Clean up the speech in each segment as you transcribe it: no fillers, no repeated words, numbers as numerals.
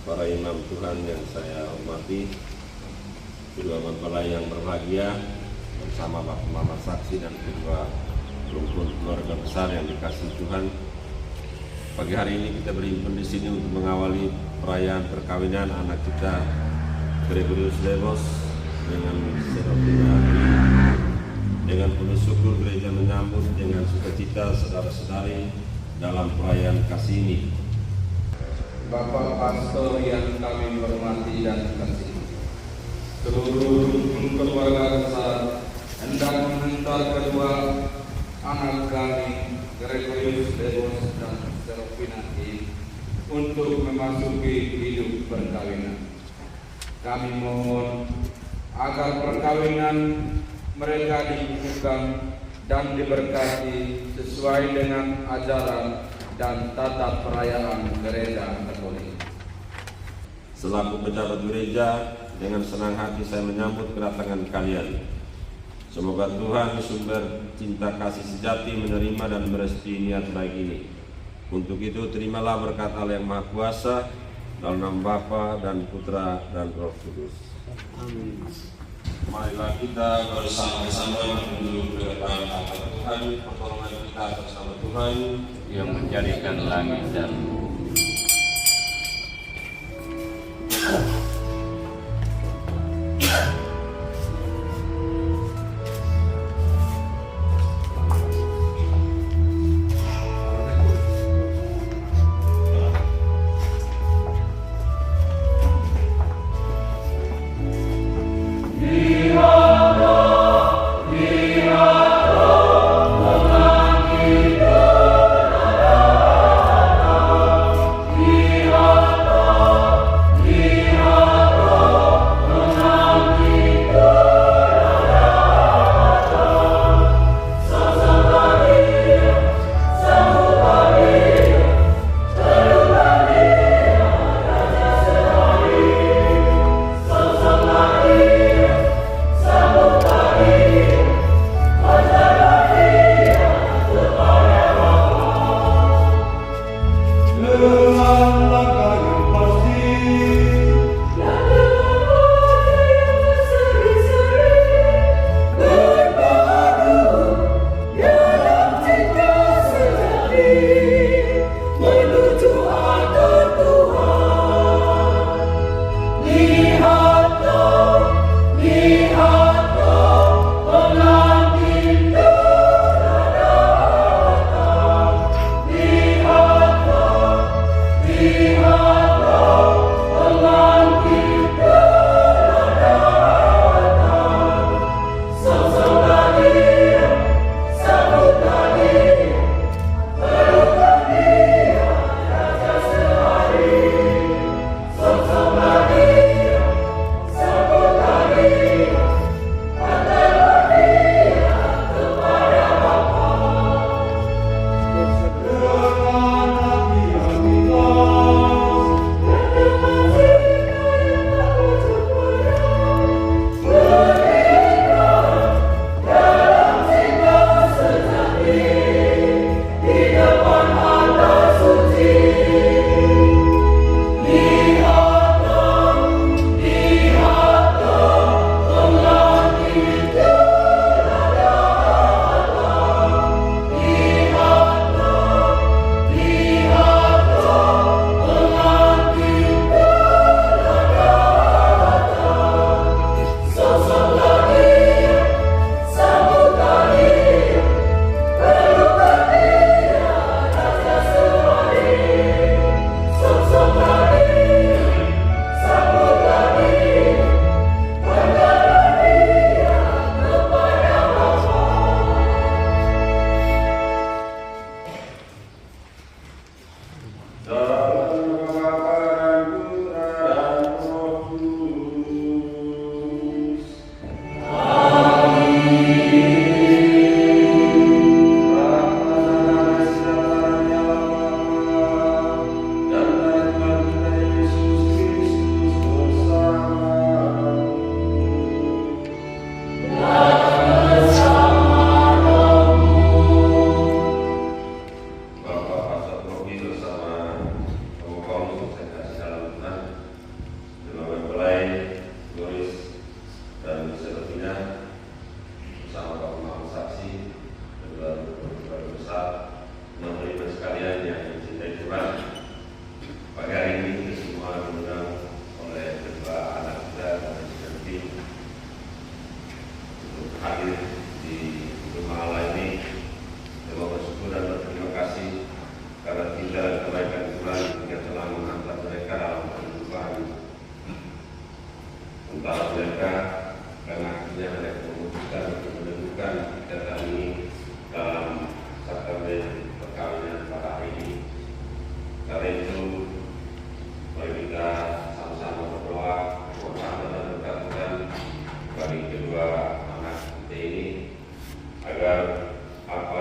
para imam Tuhan yang saya hormati, kedua mempelai yang berbahagia, bersama Bapak Mama Saksi dan kedua rumpun keluarga besar yang dikasih Tuhan. Pagi hari ini kita berhimpun di sini untuk mengawali perayaan perkawinan anak kita Gregorius Lemos dengan Serafina. Dengan penuh syukur gereja menyambut dengan sukacita saudara-saudari dalam perayaan kasih ini. Bapak Pastor yang kami hormati dan kasih, seluruh rukun keluarga besar hendak mengantar kedua anak kami Gregorius Lemos dan Serafina untuk memasuki hidup perkawinan. Kami mohon agar perkawinan mereka dibukukan dan diberkati sesuai dengan ajaran dan tata perayaan gereja Katolik. Selaku pejabat gereja, dengan senang hati saya menyambut kedatangan kalian. Semoga Tuhan sumber cinta kasih sejati menerima dan merestui niat baik ini. Untuk itu terimalah berkat Allah yang Maha Kuasa dalam nama Bapa dan Putra dan Roh Kudus. Amin. Marilah kita bersama-sama menuju ke depan hadapan Tuhan, pertolongan kita bersama Tuhan yang menjadikan langit dan bumi.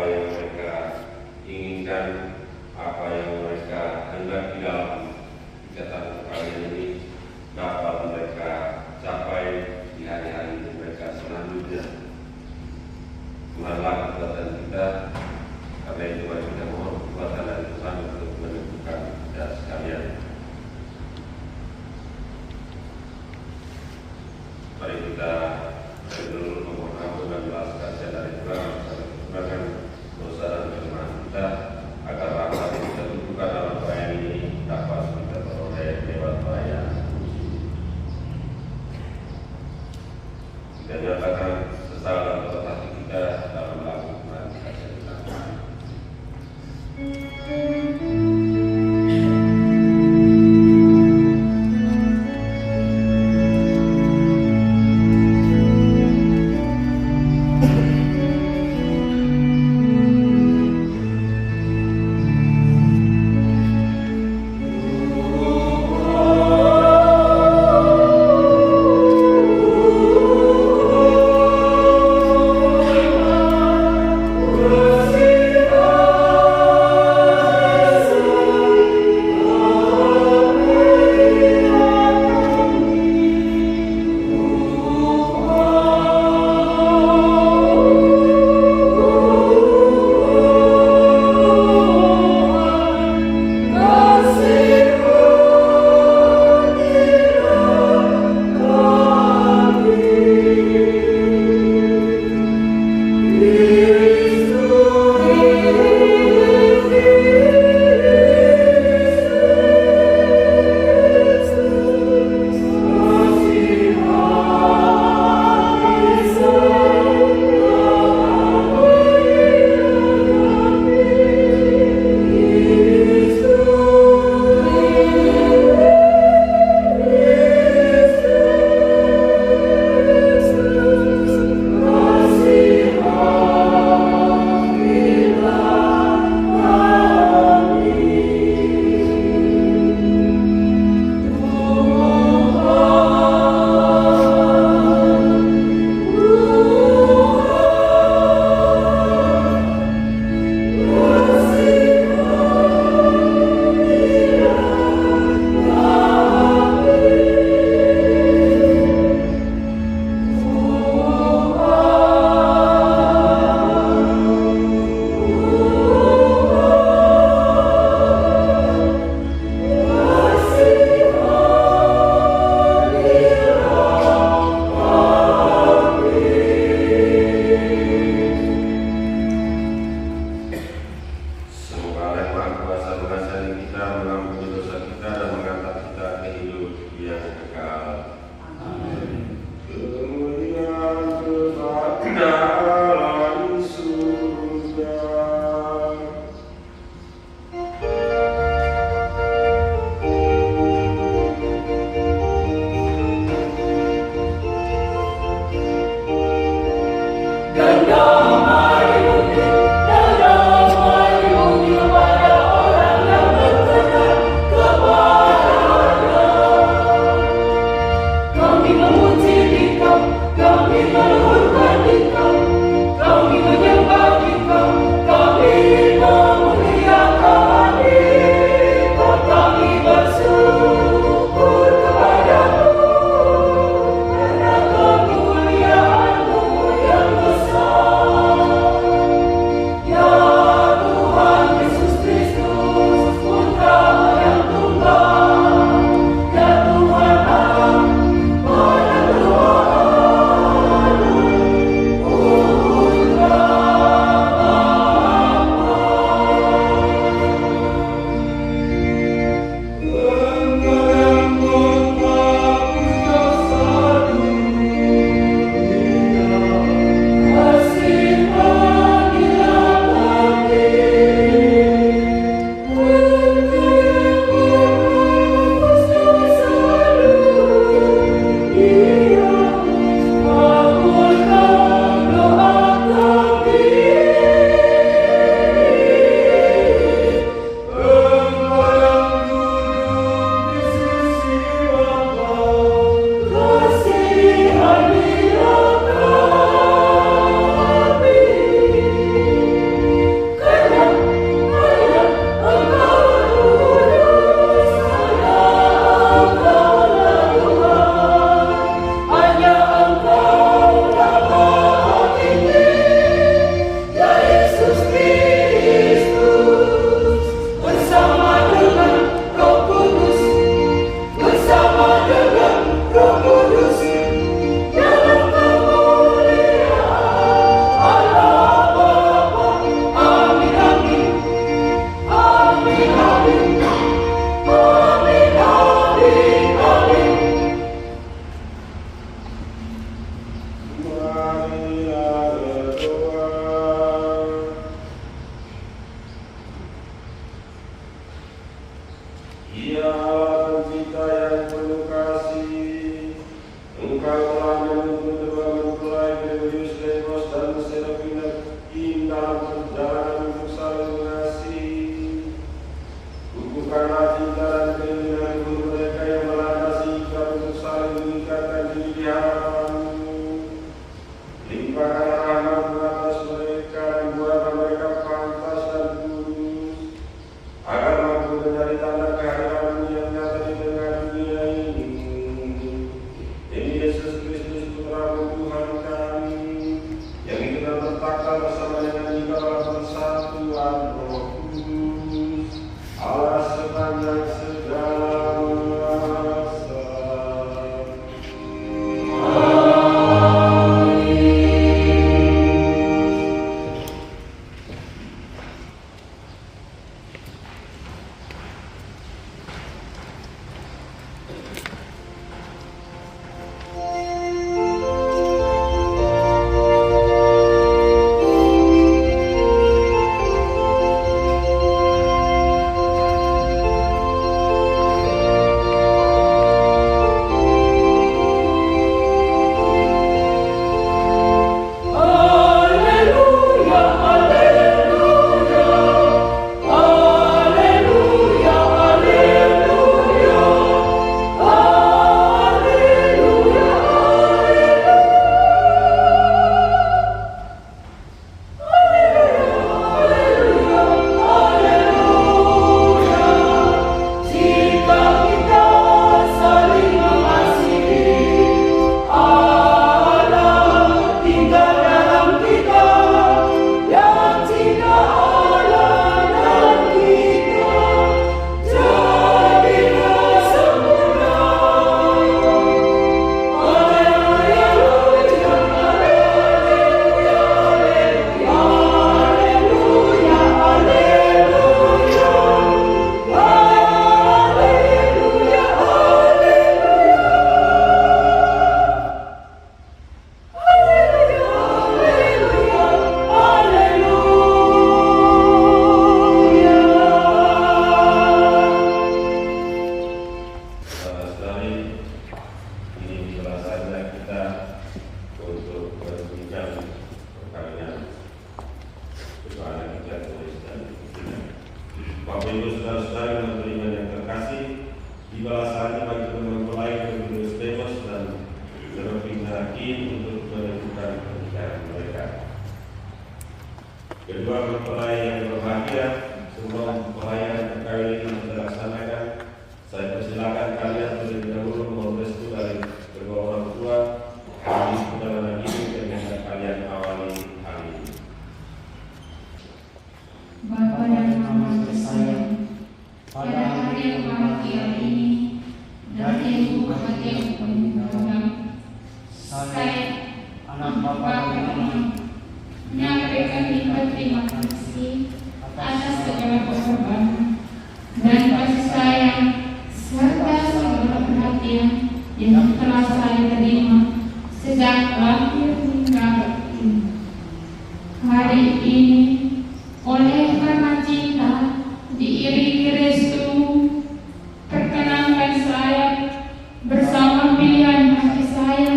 yang mereka inginkan, apa yang mereka hendaki dalam ikatan perkawinan ini dapat mereka capai di hari-hari mereka selanjutnya. Tuhanlah kekuatan kita, karena itu mari kita mohon kekuatan dari Tuhan untuk menentukan kita sekalian. Mari kita berdoa memohon ampun dan belas kasihan dari Tuhan atas kekurangan dosa dan kelemahan kita, agar rahmat yang kita butuhkan dalam perayaan ini dapat kita peroleh soalnya kita tulis dan Bapak Ibu saudara-saudara yang beriman yang terkasih, tibalah saatnya bagi mempelai Tertulus Demos dan Terpilih Hakim untuk menentukan pernikahan mereka. Kedua mempelai yang berbahagia, semua mempelai yang perkawinan ini dilaksanakan. Saya persilakan kalian terlebih dahulu mohon restu dari kedua orang tua kami perjalanan hidup yang kalian awali hari ini. Bapa yang Maha Tersayang, pada hari yang bahagia ini, dari ibu hati yang penuh saya, anak Bapa dan Mama, menyampaikan terima kasih atas segala pengorbanan dan kasih sayang serta segala perhatian yang telah saya terima sejak lahir hingga kini. Hari ini, oleh karena cinta diiringi restu, perkenankan saya bersama pilihan hati saya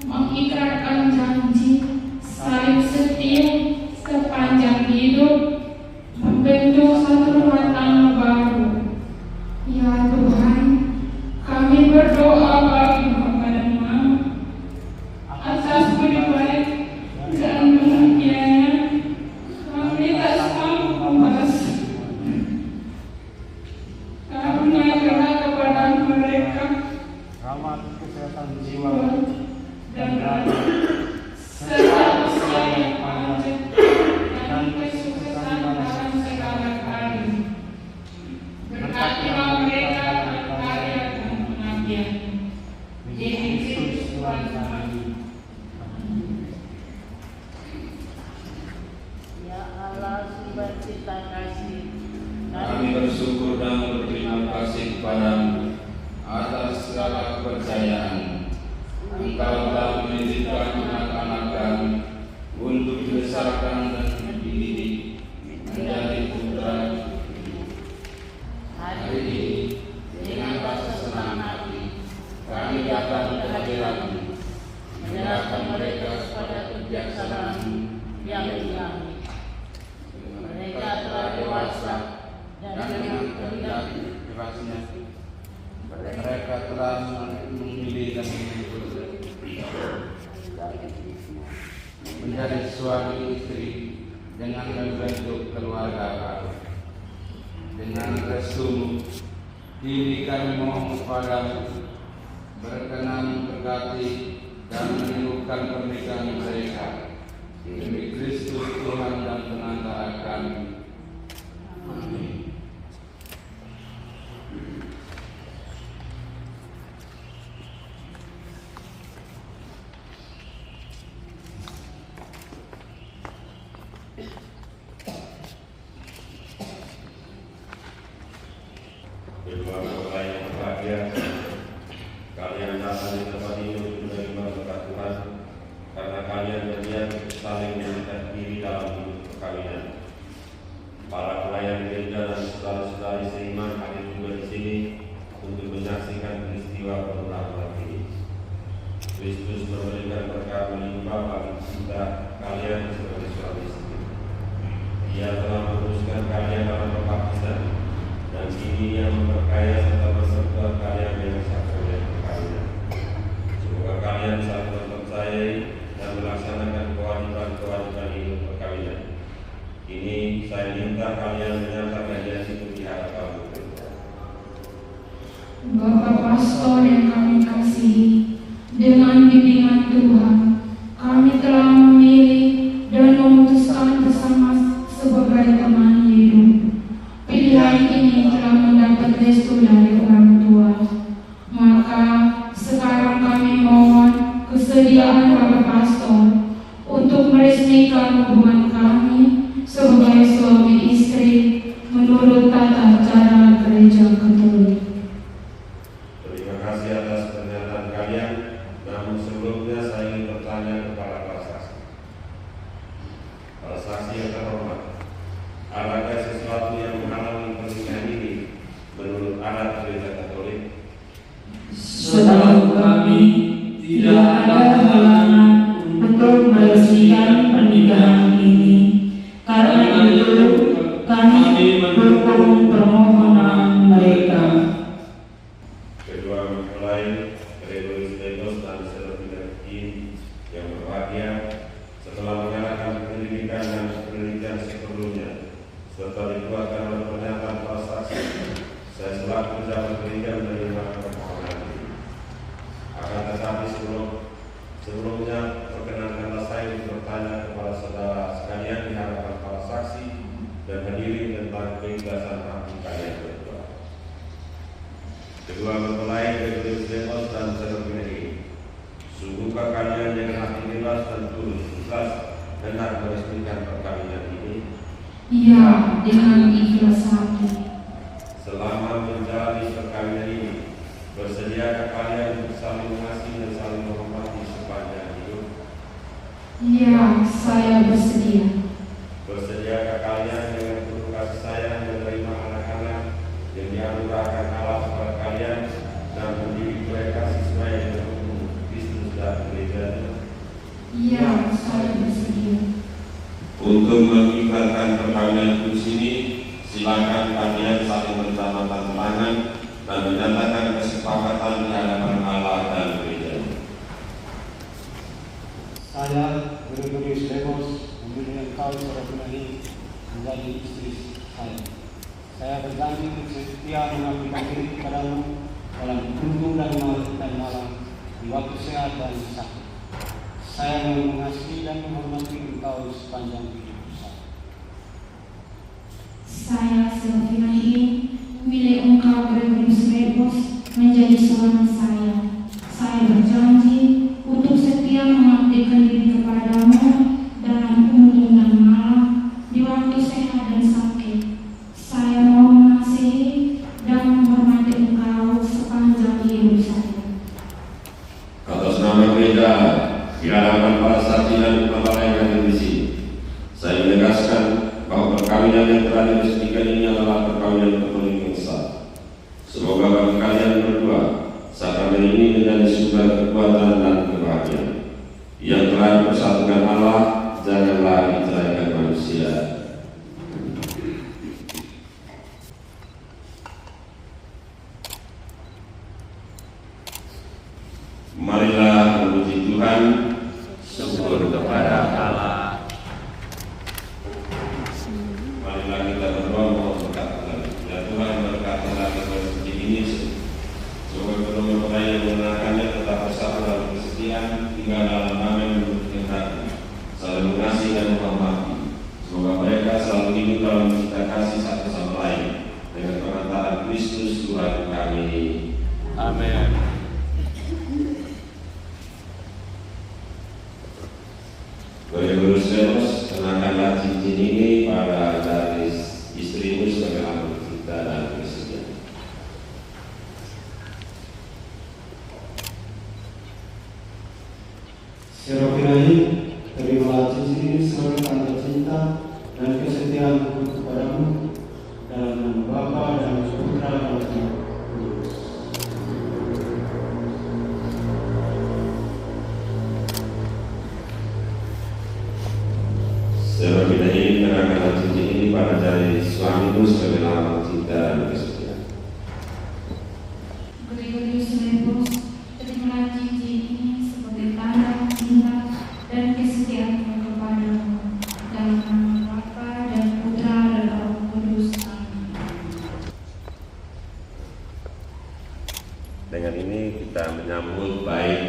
mengikrarkan janji saling setia sepanjang hidup, membentuk satu rumah tangga baru. Ya Tuhan, kami berdoa bagi Bapa dan Mama atas budi baik dan bahagianya. Kami tak sanggup membalas karuniakanlah kepada mereka rahmat kesehatan jiwa dan raga, serta usia yang panjang dan kesuksesan dalam segala karya. Berkatilah mereka berkarya dan pengabdian. Yesus Kristus Tuhan kami. Ya Allah, sumber cita kasih, Kami bersyukur dan berterima kasih kepadamu atas segala kepercayaan. Engkau telah menitipkan anak-anak kami untuk dibesarkan dan dididik menjadi putra. Hari ini dengan rasa senang hati kami datang ke hadirat-Mu, menyerahkan mereka kepada kebijaksanaan yang ilahi. Mereka telah dewasa dan dengan kehendak ikhlasnya mereka telah memilih dan menjadi suami istri dengan membentuk keluarga baru. Dengan restu ini kami mohon kepadamu berkenan berkati dan meneguhkan pernikahan mereka demi Kristus Tuhan dan penantara kami. Amin. Kedua mempelai yang berbahagia, kalian datang di tempat ini untuk menerima berkat Tuhan, karena kalian berniat untuk saling mengikat diri dalam hidup perkawinan. Para pelayan gereja dan saudara-saudari seiman hadir juga di sini untuk menyaksikan peristiwa pernikahan ini. Kristus memberikan berkat melimpah bagi kita kalian sebagai suami istri. Dia telah meneruskan kalian dalam baptisan dan kini Ia memperkaya serta berserta kalian dengan sakramen perkawinan. Semoga kalian saling mempercayai dan melaksanakan kewajiban-kewajiban hidup perkawinan. Kini saya minta kalian menyatakan janji itu di hadapan Tuhan. Bapak Pastor yang kami kasihi, dengan bimbingan Tuhan, kami telah memilih dan memutuskan bersama sebagai teman hidup. Pilihan ini telah mendapat restu dari orang tua. Maka sekarang kami mohon kesediaan Bapak Pastor untuk meresmikan hubungan kami sebagai suami istri menurut tata cara Gereja Katolik. Terima kasih atas pernyataan kalian. Namun sebelumnya saya ingin sebelumnya. Setelah itu akan ada pernyataan para saksi. Saya selaku pejabat gereja menerima permohonan ini. Akan tetapi sebelumnya perkenankanlah saya untuk bertanya kepada saudara sekalian di hadapan para saksi dan hadirin tentang keikhlasan hati kalian berdua. Kedua mempelai Gregorius Lemos dan Serafina ini, sungguhkah kalian dengan hati bebas dan tulus ikhlas hendak meresmikan perkawinan ini? Iya, dengan ikhlas hati. Selama menjalani perkawinan ini, bersediakah kalian untuk saling mengasihi dan saling menghormati sepanjang hidup? Iya, saya bersedia. Bersediakah kalian dengan penuh kasih sayang menerima anak-anak yang dianugerahkan Allah kepada kalian dan mendidik mereka sesuai dengan hukum Kristus dan gerejanya? Iya, saya bersedia. Untuk mengikrarkan perkawinan kudus ini, silakan kalian saling bertanda tangan dan menyatakan kesepakatan di hadapan Allah dan gerejanya. Saya, Gregorius Lemos, memilih engkau Serafina ini menjadi istri saya. Saya berjanji untuk setia mengabdikan diri kepadamu dalam tunggu dan malam di waktu sehat dan sakit. Saya mau mengasihi dan menghormati engkau sepanjang hidup saya. Saya, Serafina ini, memilih engkau Gregorius Lemos menjadi suami saya. Saya berjanji untuk setia mengabdikan diri kepadamu dalam untung dan malam di waktu sehat dan sakit. Saya mau mengasihi dan menghormati engkau sepanjang hidup saya. Atas nama gereja, di hadapan para saksi dan kepala yang hadir di sini, saya menegaskan bahwa perkawinan yang telah diresmikan ini adalah perkawinan terpenuhi yang sah. Semoga bagi kalian berdua, sakramen ini menjadi sumber kekuatan dan kebahagiaan. Yang telah dipersatukan Allah, janganlah diceraikan manusia. Marilah memuji Tuhan. Syukur kepada Allah. Marilah kita berdoa mohon berkat Tuhan. Ya Tuhan, berkatilah kepada suci ini. Semoga kedua mempelai yang mengenakannya tetap bersatu dalam kesetiaan, tinggal dalam damai menurut kehendak, saling mengasihi dan menghormati. Semoga mereka selalu hidup dalam cita kasih satu sama lain dengan pengantaran Kristus Tuhan kami. Amin. Gregorius Lemos, kenakanlah cincin ini pada garis istrimu sebagai lambang cinta dan kesetiaan. Serafina ini, terimalah cincin ini sebagai tanda cinta dan kesetiaanku kepadamu dalam nama Bapa dan Putra dan Roh Kudus. Serafina ini kenakanlah cincin ini pada jari suamimu sebagai lambang cinta dan kesetiaan. Gregorius Lemos, terimalah cincin ini sebagai tanda cinta dan kesetiaanmu kepadamu dalam nama Bapa dan Putra dan Roh Kudus. Amin. Dengan ini kita menyambut baik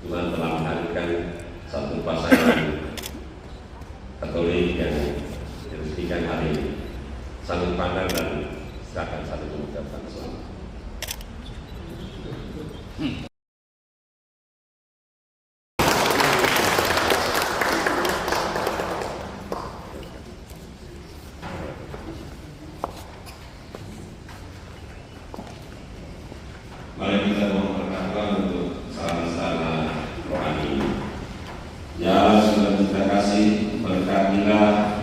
Tuhan telah menghadirkan satu pasangan Katolik yang diresmikan hari ini. Saling pandang dan silakan saling mengucapkan selamat. Mari kita mohon berkat Tuhan untuk sarana rohani. Ya sudah kita kasih berkatilah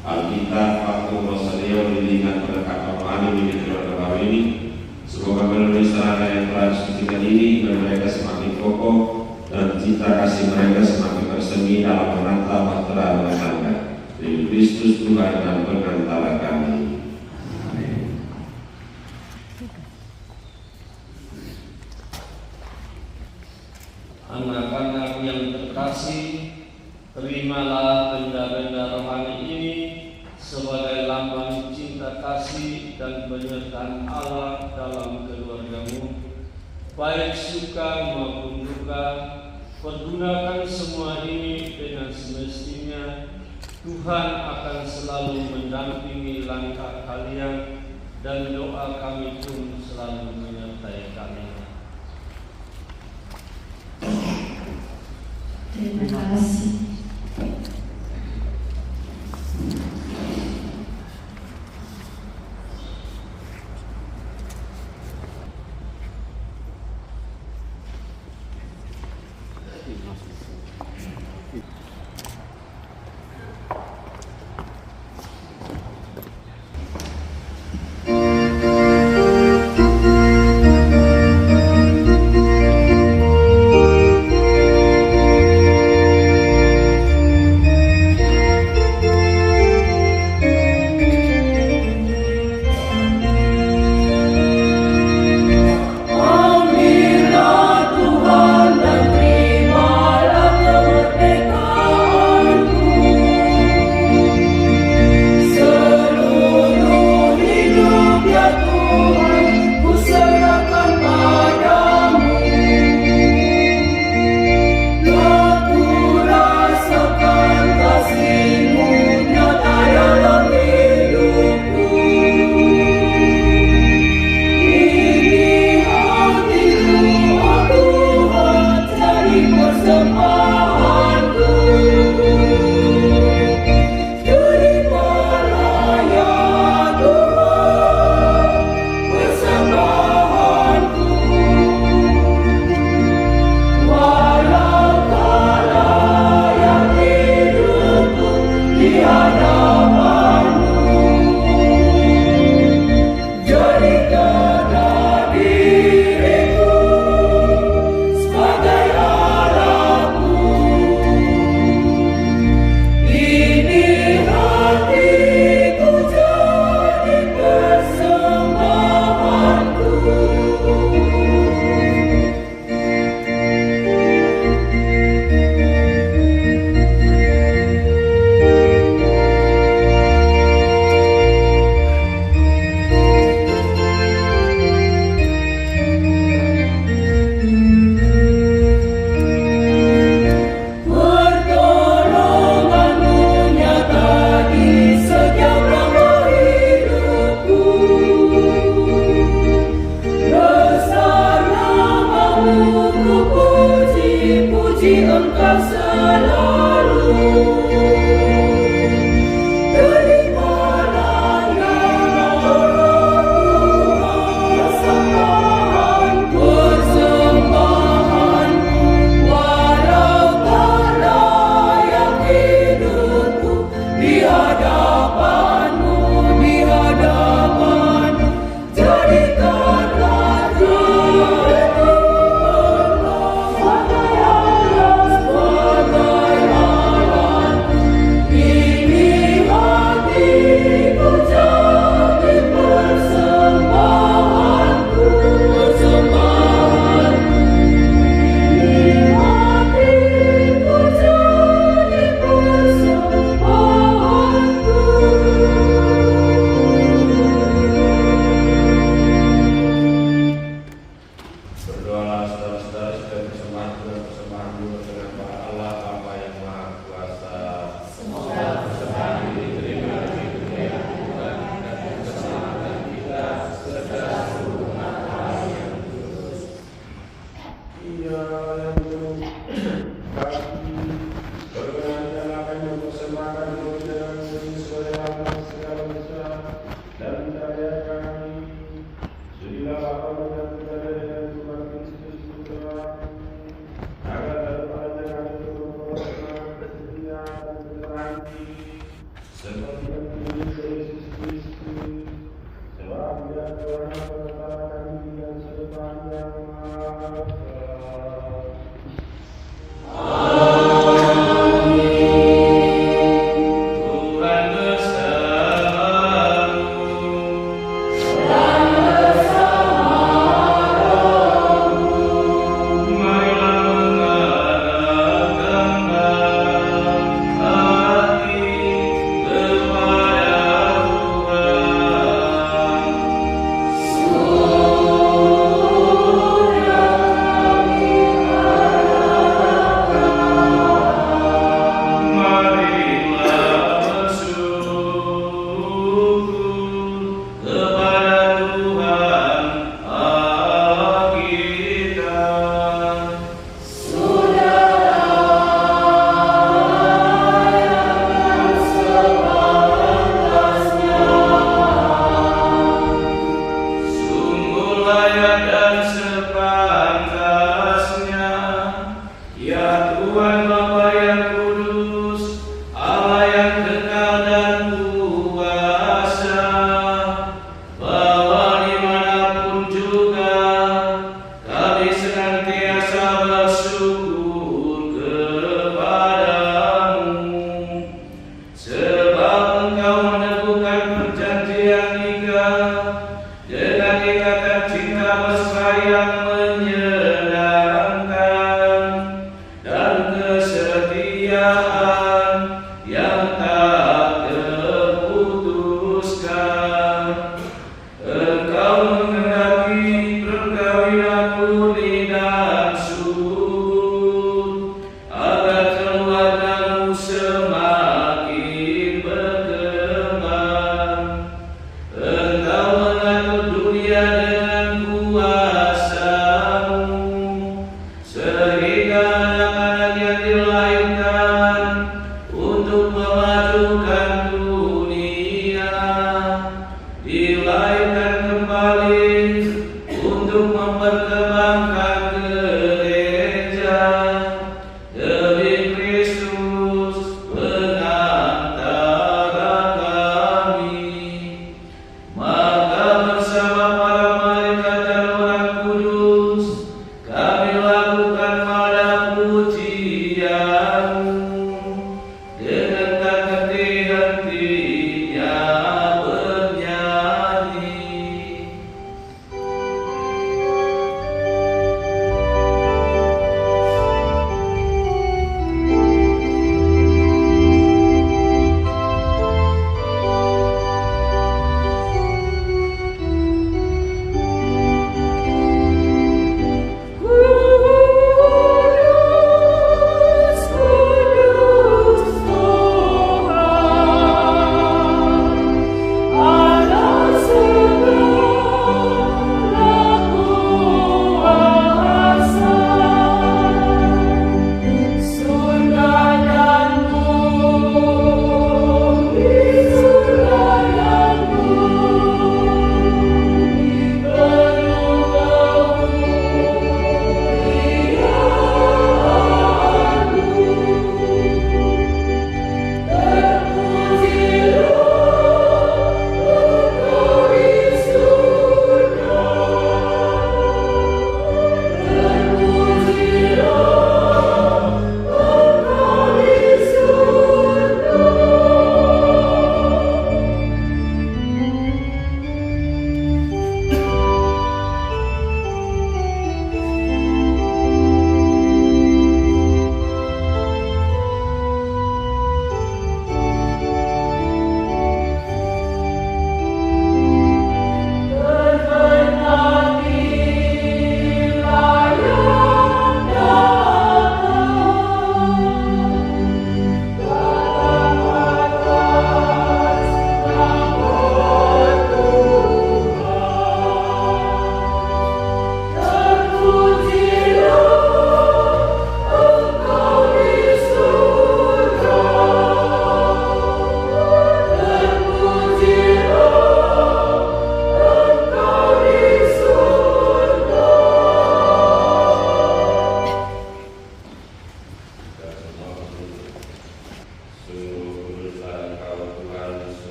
Alkitab waktu Rosario bimbingan berkat rohani milik keluarga baru ini. Semoga melalui sarana yang telah disebutkan ini mereka semakin kokoh dan cita kasih mereka semakin bersemi dalam menata bahtera rumah tangga. Demi Kristus Tuhan dan pengantara kami. Anak-anak yang terkasih, terimalah benda-benda rohani ini sebagai lambang cinta kasih dan penyertaan Allah dalam keluargamu, baik suka maupun duka. Pergunakan semua ini dengan semestinya. Tuhan akan selalu mendampingi langkah kalian dan doa kami pun selalu menyertai kalian. Terima kasih.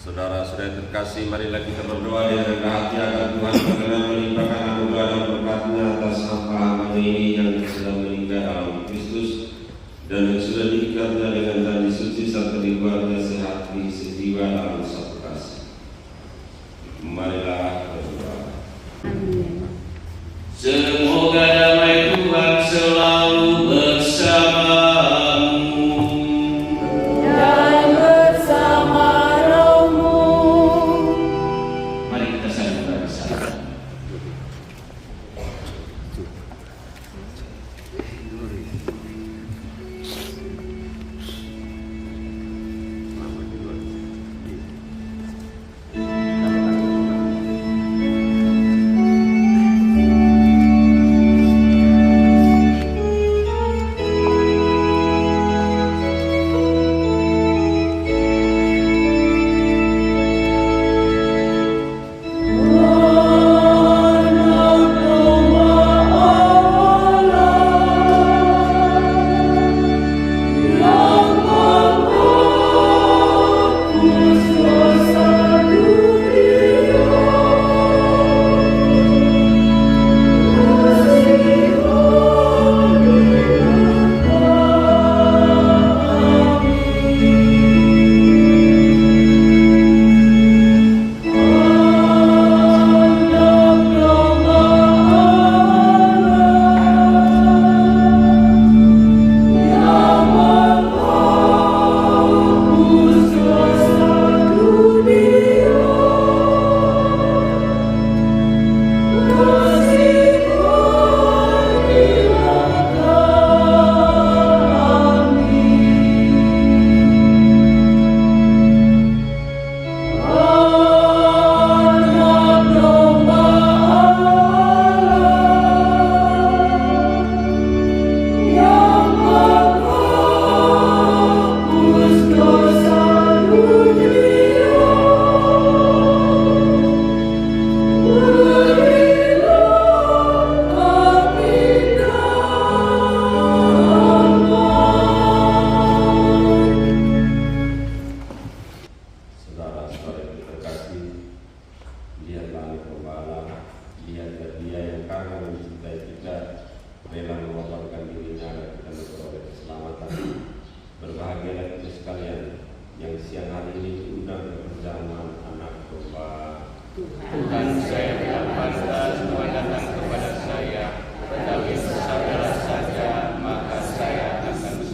Saudara-saudara terkasih, marilah kita berdoa di dalam hati agar Tuhan segera melimpahkan anugerah dan berkat-Nya atas hamba-hamba ini yang sedang meninggal dalam Kristus dan yang sudah diikatnya dengan janji suci serta dibuatnya sehat di sejiwa dalam satu kasih. Marilah berdoa. Semoga damai Tuhan selalu bersamamu. Dan bersama rohmu. Mari kita saling bersama. Tuhan, saya tidak pantas Tuhan datang kepada saya, tetapi bersabdalah saja, maka saya akan sembuh.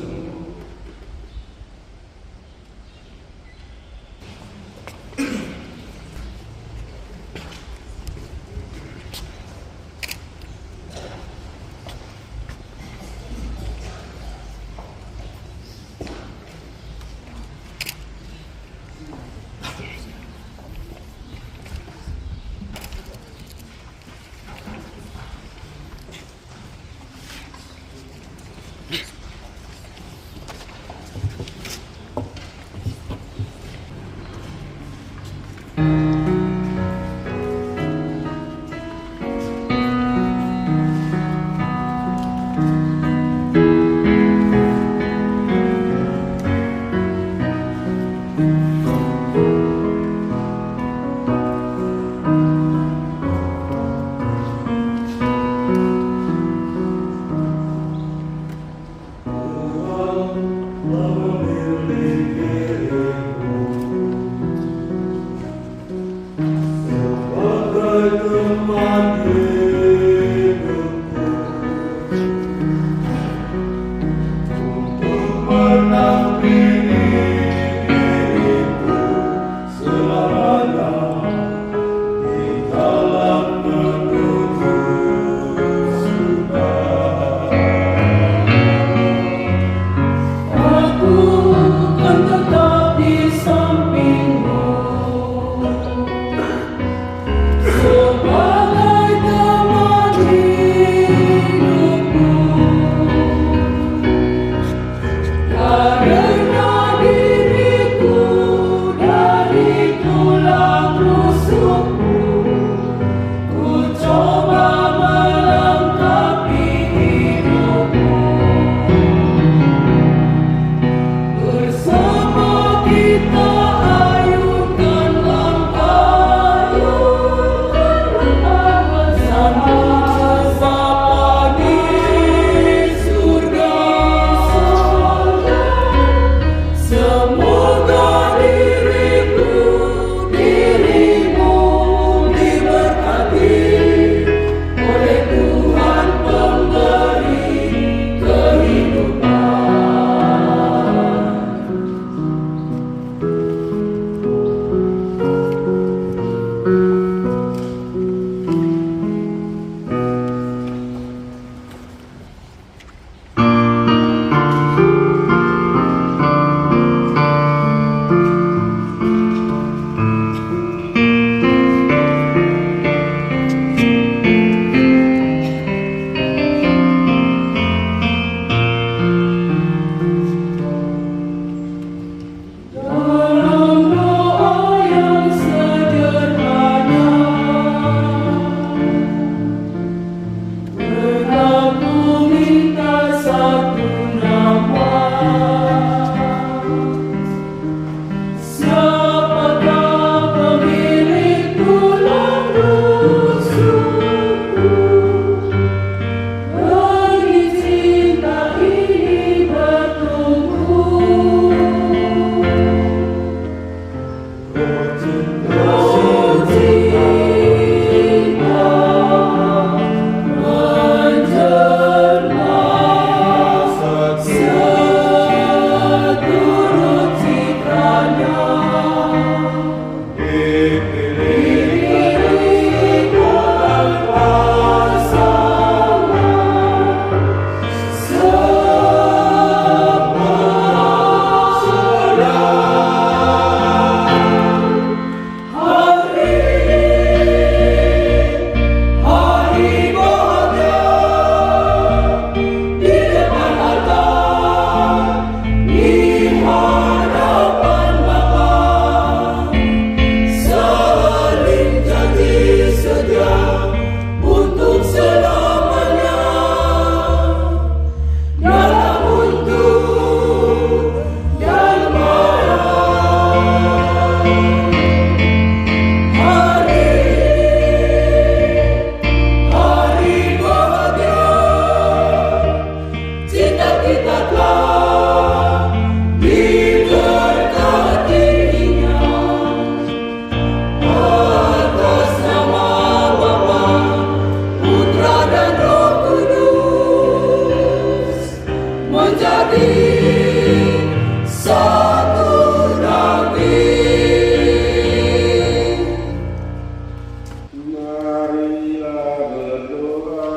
Marilah berdoa.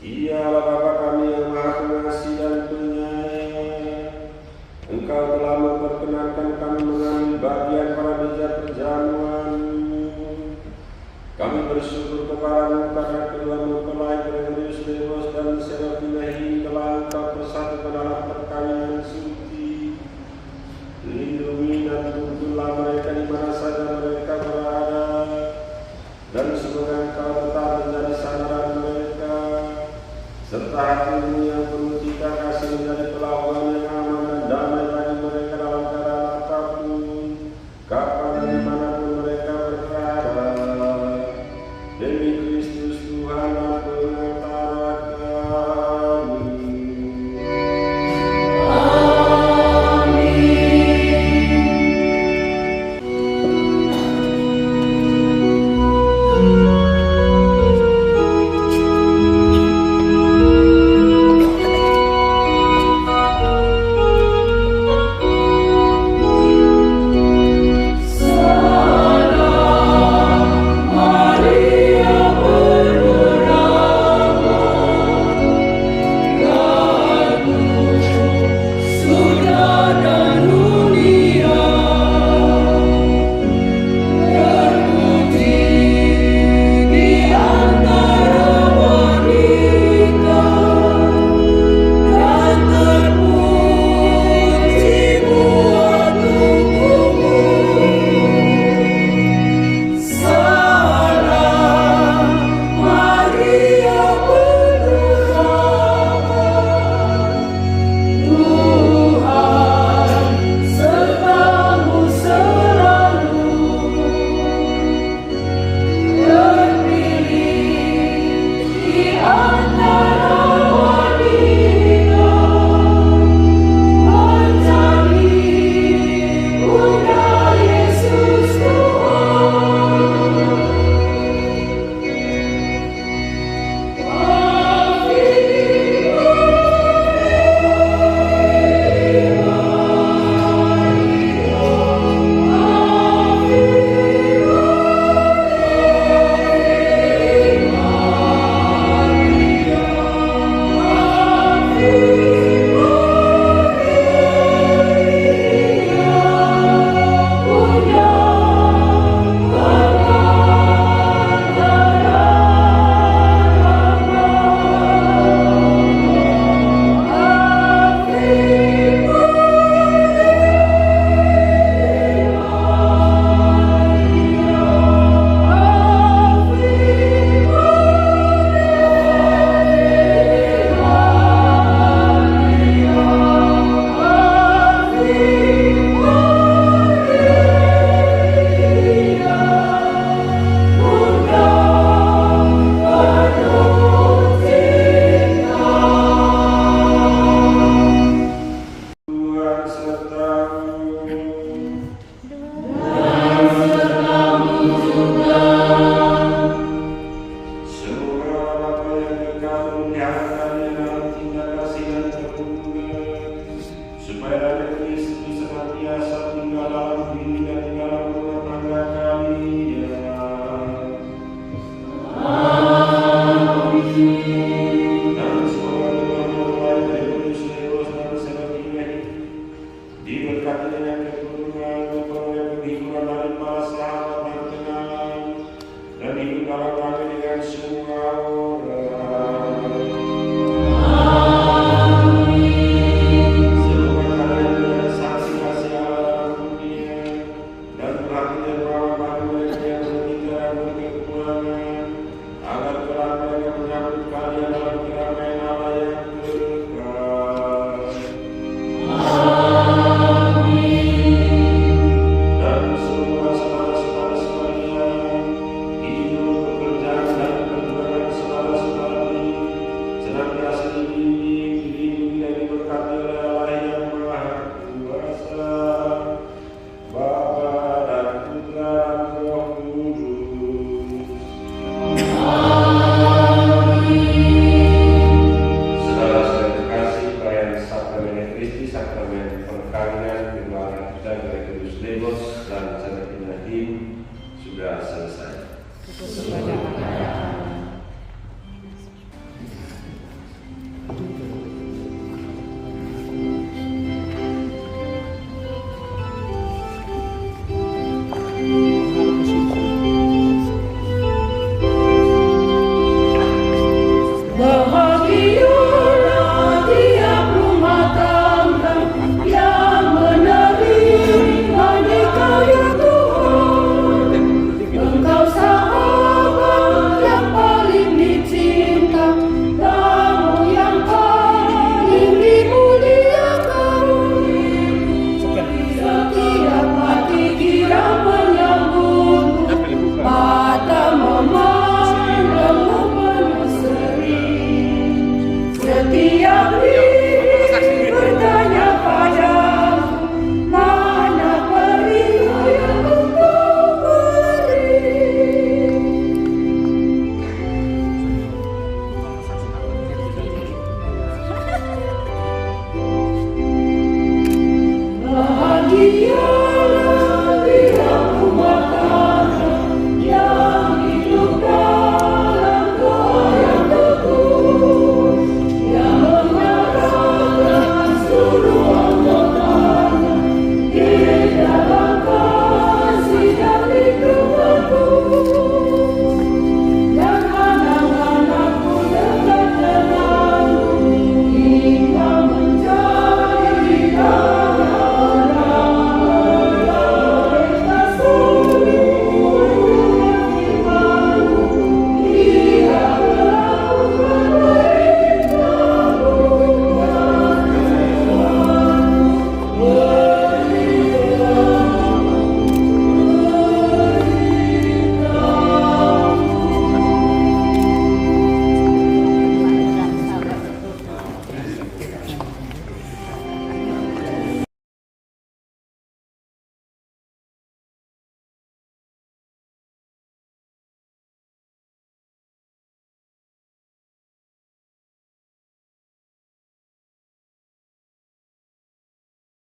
Ialah Bapa kami yang Maha Pengasih dan Penyayang, Engkau telah memperkenankan kami mengambil bagian pada meja perjamuan-Mu. Kami bersyukur kepadamu karena kedua mempelai Gregorius Lemos dan Serafina telah Engkau persatukan dalam perkawinan suci. Lindungi dan tuntunlah mereka di mana saja mereka berada, dan semoga Engkau tetap menjadi sandaran mereka, serta hatimu yang penuh cinta kasih menjadi pelabuhan yang aman dan damai bagi mereka dalam keadaan apapun, kapan dan dimanapun mereka berada. Demi Kristus Tuhan dan Pengantara kami. kepada Allah